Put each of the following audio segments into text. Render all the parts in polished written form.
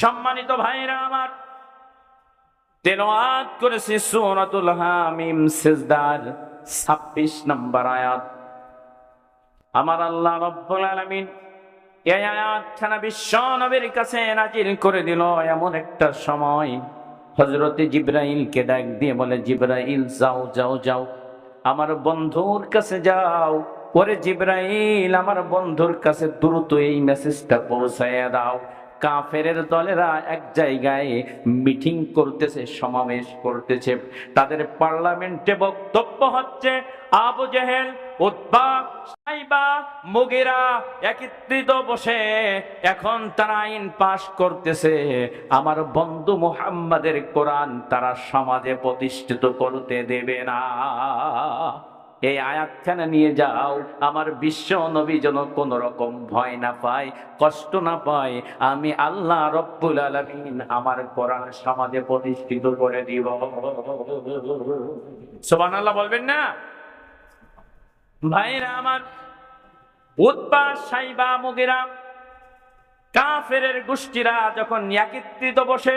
সম্মানিত ভাইরা আমার, তেলাওয়াত করেছি সূরাতুল হামিম সিজদার 26 নম্বর আয়াত। আমার আল্লাহ রাব্বুল আলামিন এই আয়াতখানা বিশ্ব নবীর কাছে নাজিল করে দিল এমন একটা সময়। হযরতে জিবরাইলকে ডাক দিয়ে বলে, জিবরাইল যাও যাও যাও, আমার বন্ধুর কাছে যাও। ওরে জিবরাইল, আমার বন্ধুর কাছে দ্রুত এই মেসেজটা পৌঁছায়া দাও। কাফেরের দলেরা এক জায়গায় মিটিং করতেছে, সমাবেশ করতেছে, তাদের পার্লামেন্টে বক্তব্য হচ্ছে। আবু জেহেল, উতবা, সাইবা, মুগিরা একত্রিত বসে এখন তারা আইন পাশ করতেছে। আমার বন্ধু মুহাম্মাদের কোরআন তারা সমাজে প্রতিষ্ঠিত করতে দেবে না। এই আয়াতখানা নিয়ে যাও, আমার বিশ্ব নবী যেন কোন রকম ভয় না পায়, কষ্ট না পায়। আমি আল্লাহ রব্বুল আলামিন আমার কোরআন সমাজে প্রতিষ্ঠিত করে দিব। সুবহানাল্লাহ বলবেন না ভাইরা আমার? উতবা, সাইবা, মুগিরা কাফেরের গোষ্ঠীরা যখন একত্রিত বসে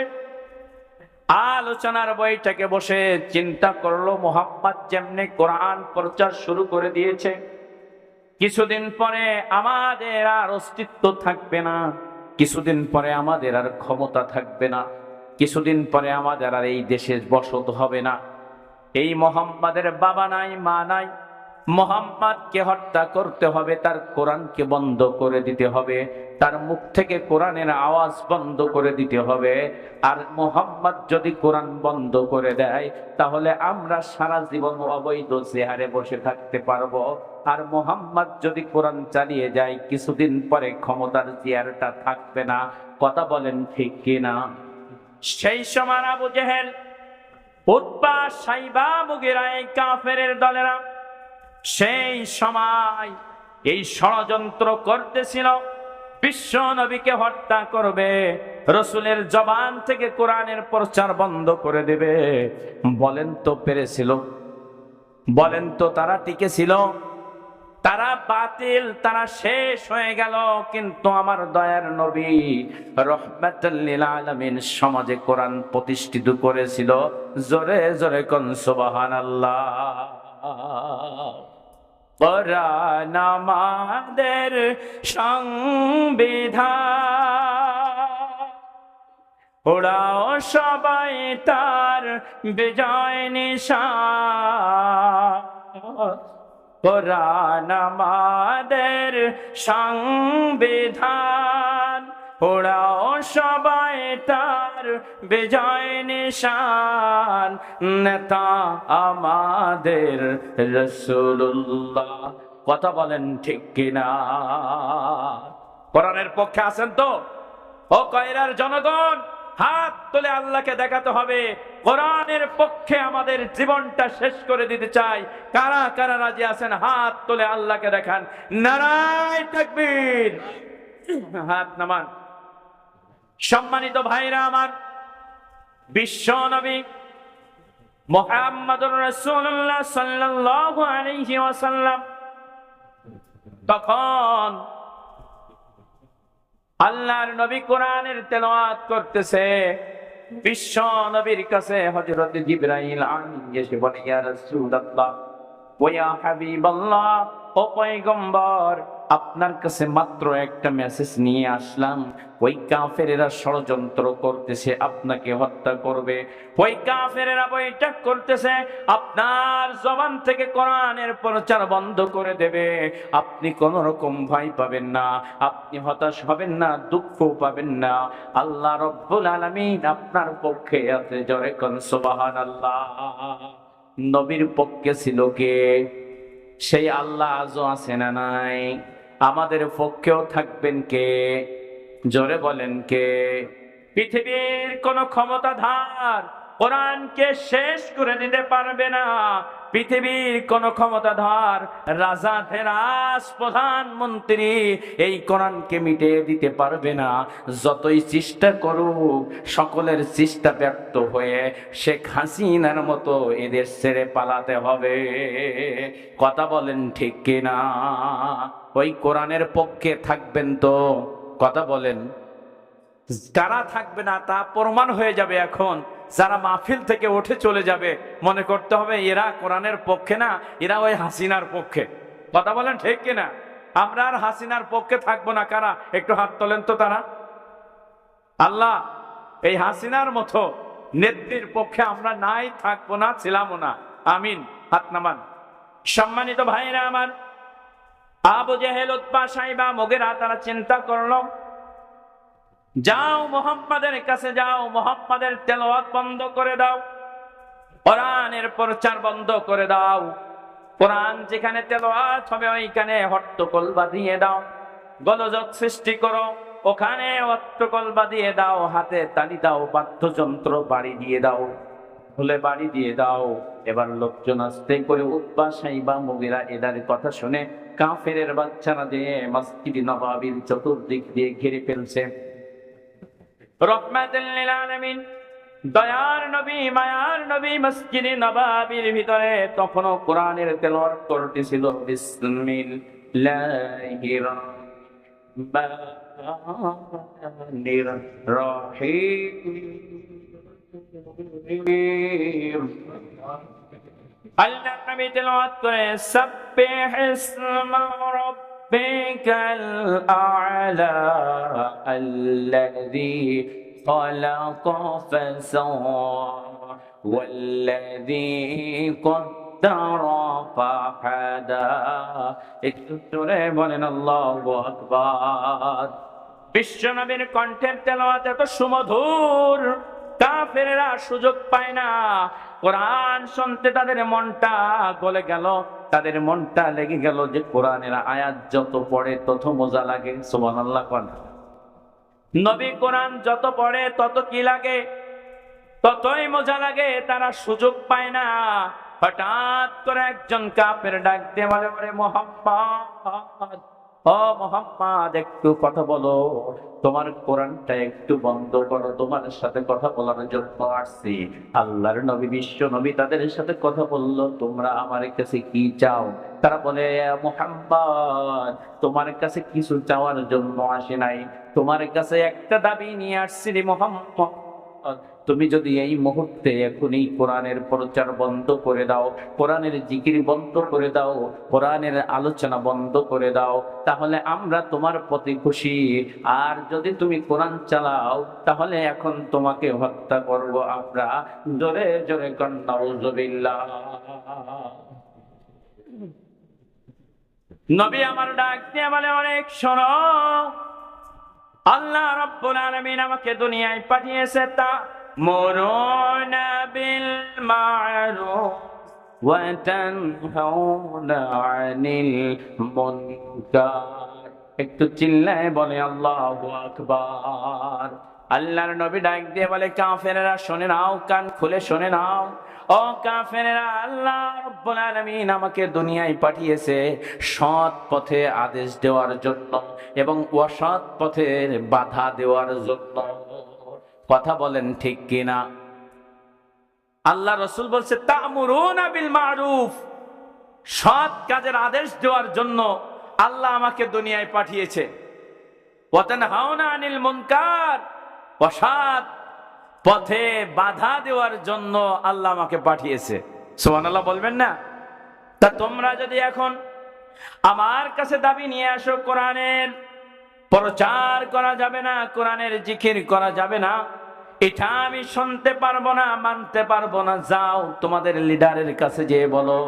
আলোচনার বৈঠকে বসে চিন্তা করলো, মুহাম্মদ যেমনি কোরআন প্রচার শুরু করে দিয়েছে, কিছুদিন পরে আমাদের আর অস্তিত্ব থাকবে না, কিছুদিন পরে আমাদের আর ক্ষমতা থাকবে না, কিছুদিন পরে আমাদের আর এই দেশে বসত হবে না। এই মুহাম্মাদের বাবা নাই, মা নাই, মুহাম্মাদকে হত্যা করতে হবে, তার কোরআনকে বন্ধ করে দিতে হবে, তার মুখ থেকে কোরআনের আওয়াজ বন্ধ করে দিতে হবে। আর মুহাম্মদ যদি কোরআন বন্ধ করে দেয় তাহলে আমরা সারা জীবন অবৈধ চেহারে বসে থাকতে পারবো। আর মুহাম্মদ যদি কোরআন চালিয়ে যায় কিছুদিন পরে ক্ষমতার চেয়ারটা থাকবে না। কথা বলেন ঠিক কিনা? সেই সময় আবু জেহেল, উতবা, সাইবা, মুগিরা এই কাফেরের দলেরা সেই সময় এই ষড়যন্ত্র করতেছিল, বিশ্ব নবীকে হত্যা করবে, রসুলের জবান থেকে কোরআনের প্রচার বন্ধ করে দেবে। বলেন তো পেরেছিল? বলেন তো তারা টিকেছিল? তারা বাতিল, তারা শেষ হয়ে গেল। কিন্তু আমার দয়ার নবী রাহমাতুল লিল আলামিন সমাজে কোরআন প্রতিষ্ঠিত করেছিল। জোরে জোরে কোন সুবহানাল্লাহ। কোরআন আমাদের সংবিধান, ওরাও সবাই তার বিজয় নিশান। কোরআন আমাদের সংবিধান, ওরাও সবাই তার বিজয় নিশান। নেতা আমাদের রাসূলুল্লাহ। কথা বলেন ঠিক কিনা? কোরআনের পক্ষে আছেন তো? ও কয়রার জনগণ, হাত তুলে আল্লাহকে দেখাতে হবে কোরআনের পক্ষে আমাদের জীবনটা শেষ করে দিতে চাই। কারা কারা রাজি আছেন হাত তুলে আল্লাহকে দেখান। নারায়ে তাকবীর, হাত নামান। সম্মানিত ভাইরা আমার, বিশ্ব নবী মুহাম্মদুর রাসূলুল্লাহ সাল্লাল্লাহু আলাইহি ওয়াসাল্লাম তখন আল্লাহর নবী কোরআনের তেলাওয়াত করতেছে। বিশ্ব নবীর কাছে হযরত জিবরাইল আমিন এসে বলে, ইয়া রাসূলুল্লাহ ওয়া ইয়া হাবিবাল্লাহ, ও পয়গম্বর, আপনার কাছে মাত্র একটা মেসেজ নিয়ে আসলাম। ওই কাফেরেরা ষড়যন্ত্র করতেছে আপনাকে হত্যা করবে, ওই কাফেরেরা বৈঠক করতেছে আপনার জবান থেকে কোরআনের প্রচার বন্ধ করে দেবে। আপনি কোন রকম ভয় পাবেন না, আপনি হতাশ হবেন না, দুঃখ পাবেন না। আল্লাহ রব্বুল আলামিন আপনার পক্ষে আছে। জোরে কোন সুবহানাল্লাহ। নবীর পক্ষে ছিল কে? সেই আল্লাহ আজও আছে না নাই? আমাদের পক্ষেও থাকবেন কে? জোরে বলেন কে? পৃথিবীর কোন ক্ষমতাধার কোরআনকে শেষ করে দিতে পারবে না। পৃথিবীর কোন ক্ষমতাধার, রাজা, ফেরাস, প্রধানমন্ত্রী এই কোরআনকে মিটিয়ে দিতে পারবে না। যতই চেষ্টা করুক সকলের চেষ্টা ব্যর্থ হয়ে শেখ হাসিনার মতো এদের ছেড়ে পালাতে হবে। কথা বলেন ঠিক কিনা? ওই কোরআনের পক্ষে থাকবেন তো? কথা বলেন। কারা থাকবে না তা প্রমাণ হয়ে যাবে। এখন যারা মাহফিল থেকে উঠে চলে যাবে মনে করতে হবে এরা কোরআনের পক্ষে না, এরা ওই হাসিনার পক্ষে। কথা বলেন ঠিক কিনা? আমরা আর হাসিনার পক্ষে থাকবো না। কারা একটু হাত তোলেন তো তারা। আল্লাহ এই হাসিনার মতো নেত্রীর পক্ষে আমরা নাই, থাকবো না, ছিলামও না। আমিন। হাত নামান। সম্মানিত ভাইরা আমার, আবু জেহেল, উতবা, সাইবা, মুগীরা তারা চিন্তা করলো, যাও মুহাম্মাদের কাছে যাও, মুহাম্মাদের তেলাওয়াত বন্ধ করে দাও, কোরআনের প্রচার বন্ধ করে দাও, কোরআন যেখানে তেলাওয়াত হবে ওইখানে হট্টগোল বাঁধিয়ে দাও, গোলযোগ সৃষ্টি করো, ওখানে হট্টগোল বাঁধিয়ে দাও, হাতে তালি দাও, বাদ্যযন্ত্র বাড়ি দিয়ে দাও, ভুলে বাড়ি দিয়ে দাও। এবার লোকজন আস্তে করে উতবা, সাইবা, মুগীরা এদের কথা শুনে কাফেরের বাচ্চারা দিয়ে মসজিদ নববীর চতুর্দিক দিয়ে ঘিরে ফেলছে। রহমাতুল লিল আলামিন, দয়ার নবী, মায়ার নবী মসজিদে নববীর ভিতরে তখনও কোরআনের তেলাওয়াত করতেছিল। বিসমিল্লাহির রহমানির রহিম। আল্লাহ নবী তেলাওয়াত করে সাব্বিহ ইসমা রাব্বিকাল আ'লা আল্লাযী خلق فسوى والذي قدر فهدى। একটু জোরে বলেন আল্লাহু আকবার। বিশ্বনবীর কণ্ঠের তেলাওয়াত এত সুমধুর, কাফেররা সুযোগ পায় না। কোরআন শুনতে তাদের মনটা গলে গেল, তাদের মনটা লেগে গেল যে কোরআনের আয়াত যত পড়ে তত মজা লাগে। সুবহানাল্লাহ। কোন নবী কোরআন যত পড়ে তত কি লাগে? ততই মজা লাগে। তারা সুযোগ পায় না। হঠাৎ করে একজন কাফের ডাক দিয়ে বলে, ওরে মুহাম্মদ, ও মুহাম্মদ, একটু কথা বলো, তোমার কোরআনটা একটু বন্ধ করো, তোমার সাথে কথা বলার জন্য আসছি। আল্লাহর নবী, বিশ্ব নবী তাদের সাথে কথা বললো, তোমরা আমার কাছে কি চাও? তারা বলে, মুহাম্মদ, তোমার কাছে কিছু চাওয়ার জন্য আসে নাই, তোমার কাছে একটা দাবি নিয়ে আসছি রে মুহাম্মদ। তুমি যদি এই মুহূর্তে এখনই কোরআনের প্রচার বন্ধ করে দাও, কোরআনের জিকির বন্ধ করে দাও, কোরআনের আলোচনা বন্ধ করে দাও, তাহলে আমরা তোমার প্রতি খুশি। আর যদি তুমি কোরআন চালাও তাহলে এখন তোমাকে হত্যা করব আমরা। জোরে জোরে কন নাউযুবিল্লাহ। নবী আমার ডাক দিয়ে বলে, অনেক শোনো, আল্লাহ রাব্বুল আলামিন আমাকে দুনিয়ায় পাঠিয়েছে তা মুরুনা বিল মা'রুফ ওয়া তানহাউনা আনিল মুনকার। একটু চিল্লায় বলে আল্লাহু আকবার। আল্লাহর নবী ডাক দিয়ে বলে, কাফেরেরা শুনে নাও, কান খুলে শুনে নাও। ও কাফেরেরা, আল্লাহ রাব্বুল আলামিন আমাকে দুনিয়ায় পাঠিয়েছে সৎ পথে আদেশ দেওয়ার জন্য এবং অসৎ পথের বাধা দেওয়ার জন্য। কথা বলেন ঠিক কিনা? আল্লাহ রাসূল বলছে তা'মুরুনা বিল মা'রুফ, সৎ কাজের আদেশ দেওয়ার জন্য আল্লাহ আমাকে দুনিয়ায় পাঠিয়েছে। ওয়া তানহাউনা আনিল মুনকার, অসৎ পথে বাধা দেওয়ার জন্য আল্লাহ আমাকে পাঠিয়েছে। সুবহানাল্লাহ বলবেন না? তা তোমরা যদি এখন আমার কাছে দাবি নিয়ে আসো, কোরআনের প্রচার করা যাবে না, কোরআনের জিকির করা যাবে না, এটা আমি শুনতে পারবো না, মানতে পারবো না। যাও তোমাদের লিডারের কাছে যেয়ে বলো,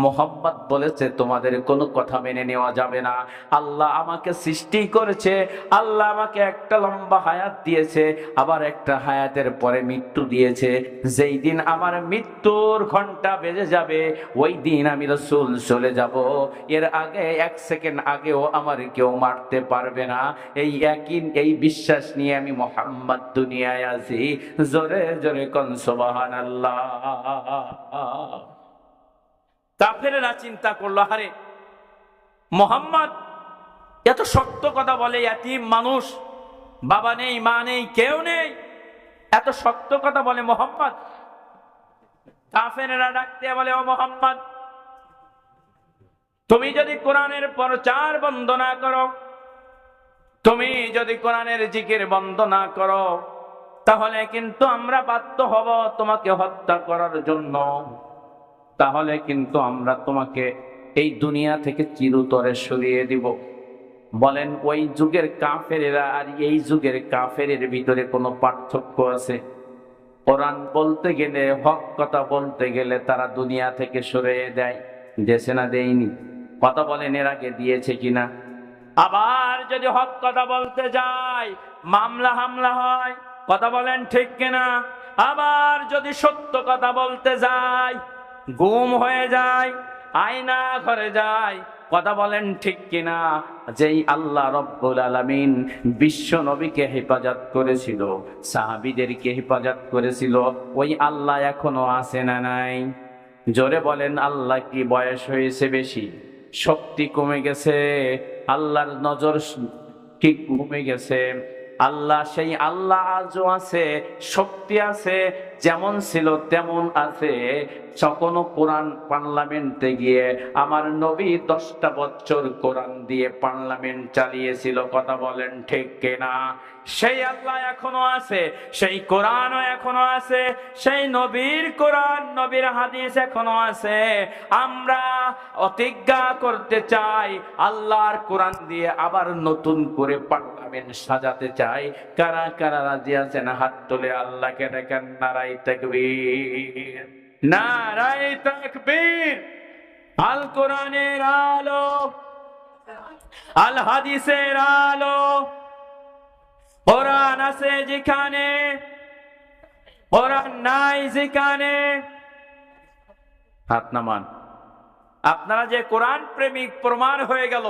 মুহাম্মদ বলেছে তোমাদের কোনো কথা মেনে নেওয়া যাবে না। আল্লাহ আমাকে সৃষ্টি করেছে, আল্লাহ আমাকে একটা লম্বা হায়াত দিয়েছে, আবার একটা হায়াতের পরে মৃত্যু দিয়েছে। যেই দিন আমার মৃত্যুর ঘন্টা বেজে যাবে ওই দিন আমি রাসূল চলে যাব। এর আগে এক সেকেন্ড আগেও আমার কেউ মারতে পারবে না। এই বিশ্বাস নিয়ে আমি মুহাম্মদ দুনিয়ায় আছি। জোরে জোরে কোন সুবহানাল্লাহ। কাফেররা চিন্তা করলো, আরে মুহাম্মদ এত শক্ত কথা বলে, ইয়াতীম মানুষ, বাবা নেই, মা নেই, কেউ নেই, এত শক্ত কথা বলে মুহাম্মদ। কাফেররা ডাকতে বলে, ও মুহাম্মদ, তুমি যদি কোরআনের প্রচার বন্ধ না করো, তুমি যদি কোরআনের জিকির বন্ধ না করো তাহলে কিন্তু আমরা বাধ্য হব তোমাকে হত্যা করার জন্য। তাহলে কিন্তু আমরা তোমাকে এই দুনিয়া থেকে চিরতরে সরিয়ে দিব। বলেন, ওই যুগের কাফেরেরা আর এই যুগের কাফেরের ভিতরে কোনো পার্থক্য আছে? কোরআন বলতে গেলে, হক কথা বলতে গেলে তারা দুনিয়া থেকে সরিয়ে দেয়, দেশে না দেয়নি? কথা বলেন, এর আগে দিয়েছে কিনা? আবার যদি হক কথা বলতে যায় মামলা হামলা হয়, কথা বলেন ঠিক কিনা? আবার যদি সত্য কথা বলতে যায় গুম হয়ে যায়, আয়না ঘরে যায়, কথা বলেন ঠিক কিনা? যেই আল্লাহ রব্বুল আলামিন বিশ্ব নবীকে হেফাজত করেছিল, সাহাবীদেরকে হেফাজত করেছিল, ওই আল্লাহ এখনো আছে না নাই? জোরে বলেন, আল্লাহ কি বয়স হয়েছে বেশি? শক্তি কমে গেছে? আল্লাহর নজর কি কমে গেছে? আল্লাহ সেই আল্লাহ আজও আছে, শক্তি আছে, যেমন ছিল তেমন আছে। যখন কোরআন পার্লামেন্টে গিয়ে আমার নবী 10টা বছর কোরআন দিয়ে পার্লামেন্ট চালিয়েছিল, কথা বলেন ঠিক কিনা? সেই আল্লাহ এখনো আছে, সেই কোরআনও এখনো আছে, সেই নবীর কোরআন নবীর হাদিস এখনো আছে। আমরা প্রতিজ্ঞা করতে চাই আল্লাহর কোরআন দিয়ে আবার নতুন করে পার্লামেন্ট সাজাতে চাই। কারা কারা রাজি আছেন হাত তুলে আল্লাহকে দেখেন। নারায়ে তাকবীর, নারায়ে তাকবীর। আল কোরআনের আলো, আল হাদিসের আলো। কোরআন আছে যেখানে, কোরআন নাই যেখানে। হাত নামান। আপনারা যে কোরআন প্রেমিক প্রমাণ হয়ে গেল।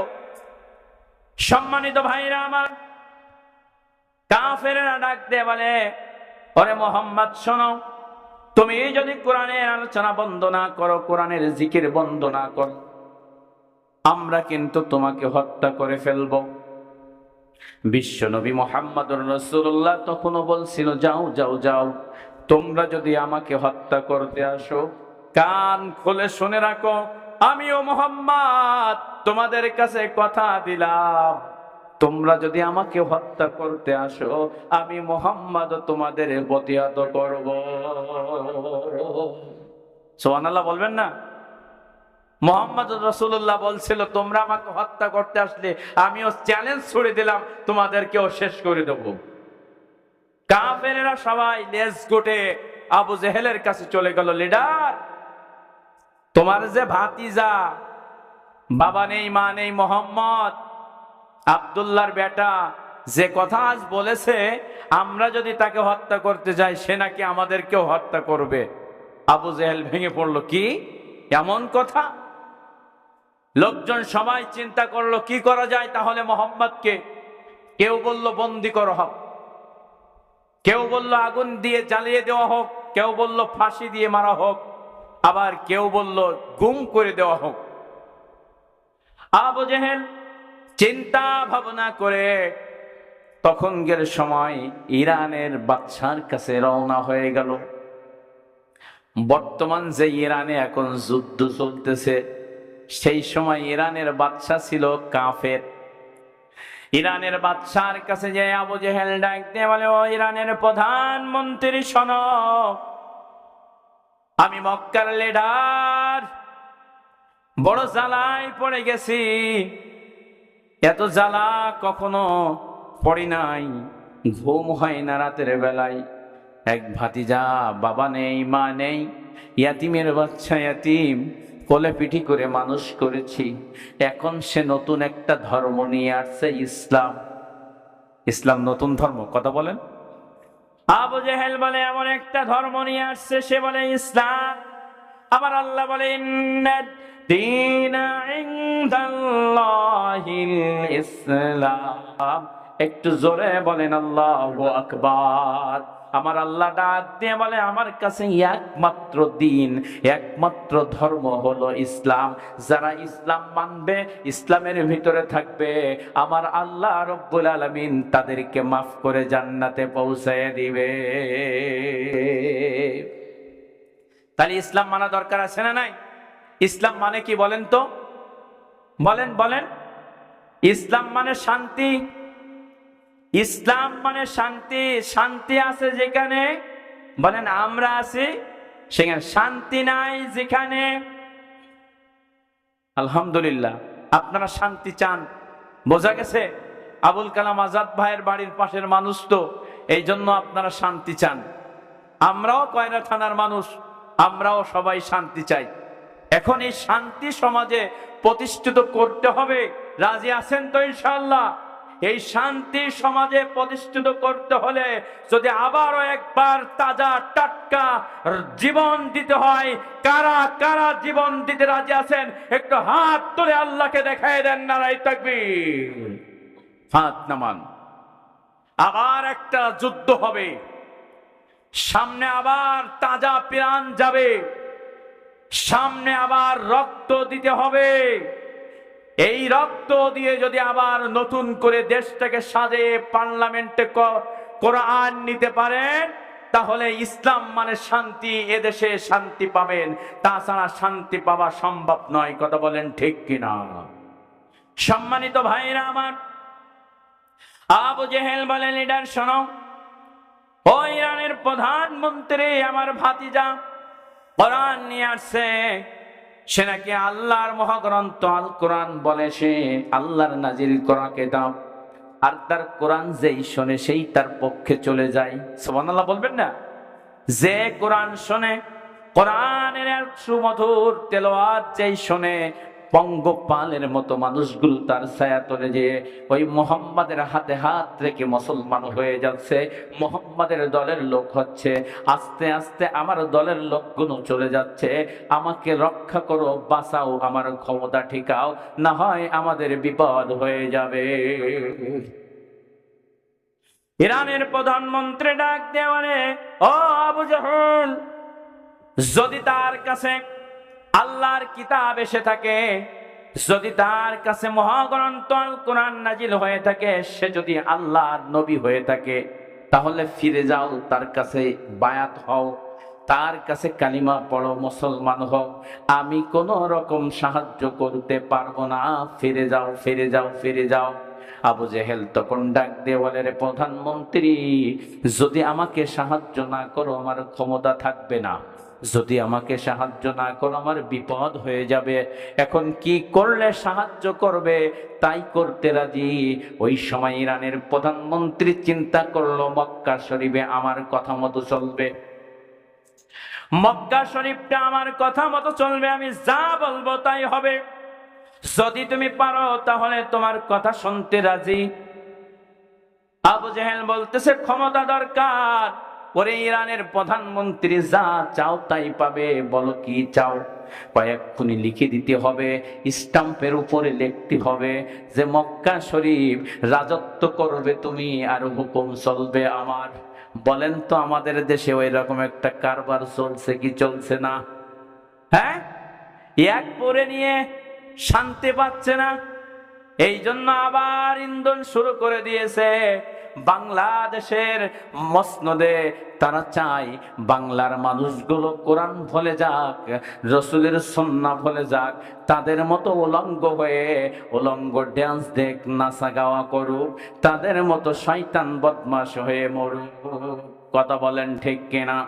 সম্মানিত ভাইরা আমার, কাফেররা ডাক দিয়ে বলে, ওরে মোহাম্মদ শোনো, তুমি যদি কোরআনের আলোচনা বন্ধ না করো, কোরআনের জিকির বন্ধ না করো, আমরা কিন্তু তোমাকে হত্যা করে ফেলবো। বিশ্ব নবী মুহাম্মদুর রাসূলুল্লাহ তখনও বলছিল, যাও যাও যাও, তোমরা যদি আমাকে হত্যা করতে আসো, কান খুলে শুনে রাখো, আমিও মুহাম্মদ তোমাদের কাছে কথা দিলাম, তোমরা যদি আমাকে হত্যা করতে আসো, আমি মুহাম্মদ তোমাদের প্রতিহত করব। সুবহানাল্লাহ বলবেন না? মুহাম্মদ রাসূলুল্লাহ বলছিল, তোমরা আমাকে হত্যা করতে আসলে আমিও চ্যালেঞ্জ ছুড়ে দিলাম, তোমাদেরকেও শেষ করে দেব। কাফেরেরা সবাই লেজ গুটে আবু জেহেলের কাছে চলে গেল, লিডার, তোমার যে ভাতিজা, বাবা নেই মা নেই, মোহাম্মদ আব্দুল্লাহর বেটা, যে কথা আজ বলেছে, আমরা যদি তাকে হত্যা করতে যাই সে নাকি আমাদেরকেও হত্যা করবে। আবু জেহেল ভেঙে পড়লো, কি এমন কথা? লোকজন সবাই চিন্তা করলো কি করা যায় তাহলে মোহাম্মদকে। কেউ বলল বন্দি করা হোক, কেউ বলল আগুন দিয়ে জ্বালিয়ে দেওয়া হোক, কেউ বলল ফাঁসি দিয়ে মারা হোক, আবার কেউ বলল গুম করে দেওয়া হোক। আবু জেহেল চিন্তা ভাবনা করে তখনকার সময় ইরানের বাদশার কাছে রওনা হয়ে গেল। বর্তমান যে ইরানে এখন যুদ্ধ চলতেছে, সেই সময় ইরানের বাদশা ছিল কাফের। ইরানের বাদশার কাছে যে আবু জেহেল ডাক দিয়ে বলে, ও ইরানের প্রধানমন্ত্রী শোনো, আমি মক্কার লিডার, বড় জ্বালায় পড়ে গেছি, এত জ্বালা কখনো পড়ি নাই, ঘুম হয় না রাতের বেলায়। এক ভাতিজা, বাবা নেই মা নেই, ইয়াতিমের বাচ্চা, ইয়াতিম, কোলে পিঠি করে মানুষ করেছি। এখন সে নতুন একটা ধর্ম নিয়ে আসছে, ইসলাম। ইসলাম নতুন ধর্ম, কথা বলেন। আবু জেহেল বলে এমন একটা ধর্ম নিয়ে আসছে, সে বলে ইসলাম। আবার আল্লাহ বলে, ইন্নাদ দীনা ইনদাল্লাহিল ইসলাম। একটু জোরে বলেন আল্লাহু আকবার। আমার আল্লাহ ডাক দিয়ে বলে, আমার কাছে একমাত্র দিন, একমাত্র ধর্ম হলো ইসলাম। যারা ইসলাম মানবে, ইসলামের ভিতরে থাকবে, আমার আল্লাহ রব্বুল আলামিন তাদেরকে মাফ করে জান্নাতে পৌঁছায় দিবে। তাহলে ইসলাম মানা দরকার আছে না নাই? ইসলাম মানে কি বলেন তো? বলেন বলেন। ইসলাম মানে শান্তি, ইসলাম মানে শান্তি। শান্তি আছে যেখানে, বলেন আমরা আছি সেখানে। শান্তি নাই যেখানে, আলহামদুলিল্লাহ আপনারা শান্তি চান, বোঝা গেছে। আবুল কালাম আজাদ ভাইয়ের বাড়ির পাশের মানুষ তো, এই জন্য আপনারা শান্তি চান। আমরাও কয়রা থানার মানুষ, আমরাও সবাই শান্তি চাই। এখন এই শান্তি সমাজে প্রতিষ্ঠিত করতে হবে, রাজি আছেন তো ইনশাআল্লাহ? এই শান্তি সমাজে প্রতিষ্ঠিত করতে হলে যদি আবারও একবার তাজা টাটকা জীবন দিতে হয়, কারা কারা জীবন দিতে রাজি আছেন একটু হাত তুলে আল্লাহকে দেখায় দেন, নারায়ে তাকবীর, হাত নামান। আবার একটা যুদ্ধ হবে, সামনে আবার তাজা প্রাণ যাবে, সামনে আবার রক্ত দিতে হবে। এই রক্ত দিয়ে যদি আবার নতুন করে দেশটাকে সাজে পার্লামেন্টে কোরআন নিতে পারেন, তাহলে ইসলাম মানে শান্তি, এদেশে শান্তি পাবেন। তাছাড়া শান্তি পাওয়া সম্ভব নয়। কথা বলেন ঠিক কিনা? সম্মানিত ভাইরা আমার, আবু জেহেল বলে, লিডার শোনো, ও ইরানের প্রধানমন্ত্রী আমার ভাতিজা কোরআন নিয়ে আসছে, সে নাকি আল্লাহর মহাগ্রন্থ আল কোরআন বলে, সে আল্লাহর নাজিল করা কিতাব, আর তার কোরআন যেই শোনে সেই তার পক্ষে চলে যায়। সুবহানাল্লাহ বলবেন না? যে কোরআন শোনে, কোরআনের সুমধুর তেলাওয়াত যেই শোনে, পঙ্গপালের মতো মানুষগুলো তার ছায়া তলে যে ওই মুহাম্মাদের হাতে হাত রেখে মুসলমান হয়ে যাচ্ছে, মুহাম্মাদের দলের লোক হচ্ছে। আস্তে আস্তে আমার দলের লোকগুলো চলে যাচ্ছে। আমাকে রক্ষা করো, বাঁচাও, আমার ক্ষমতা ঠিকাও, না হয় আমাদের বিপদ হয়ে যাবে। ইরানের প্রধানমন্ত্রী ডাক দেওয়ানে, ও আবু জাহল, যদি তার কাছে আল্লাহর কিতাব এসে থাকে, যদি তার কাছে মহাগ্রন্থ আল কোরআন নাজিল হয়ে থাকে, সে যদি আল্লাহর নবী হয়ে থাকে, তাহলে ফিরে যাও, তার কাছে বায়াত হও, তার কাছে কালিমা পড়ো, মুসলমান হও। আমি কোন রকম সাহায্য করতে পারবো না, ফিরে যাও, ফিরে যাও, ফিরে যাও। আবু জেহেল তখন ডাক দিয়ে বলে, রে প্রধানমন্ত্রী, যদি আমাকে সাহায্য না করো আমার ক্ষমতা থাকবে না, যদি আমাকে সাহায্য না করো আমার বিপদ হয়ে যাবে। এখন কি করলে সাহায্য করবে তাই করতে রাজি। ওই সময় ইরানের প্রধানমন্ত্রী চিন্তা করলো, মক্কা শরীফে আমার কথা মতো চলবে, মক্কা শরীফটা আমার কথা মতো চলবে, আমি যা বলবো তাই হবে। যদি তুমি পারো তাহলে তোমার কথা শুনতে রাজি। আবু জেহেল বলতেছে, ক্ষমতা দরকার। ওরে ইরানের প্রধানমন্ত্রী, যা চাও তাই পাবে, বলো কি চাও? কয়েকক্ষণে লিখে দিতে হবে, স্টাম্পের উপরে লিখতে হবে যে মক্কা শরীফ রাজত্ব করবে তুমি, আর হুকুম চলবে আমার। বলেন তো আমাদের দেশে ওই রকম একটা কারবার চলছে কি চলছে না? হ্যাঁ, এক পরে নিয়ে শান্তি পাচ্ছে না, এই জন্য আবার ইন্ধন শুরু করে দিয়েছে বাংলাদেশের মসনদে। তারা চায় বাংলার মানুষগুলো কোরআন ভুলে যাক, রসুলের সুন্নাহ ভুলে যাক, তাদের মতো উলঙ্গ হয়ে উলঙ্গ ড্যান্স দেখ, নাচা গাওয়া করুক, তাদের মতো শয়তান বদমাশ হয়ে মরুক। কথা বলেন ঠিক কিনা?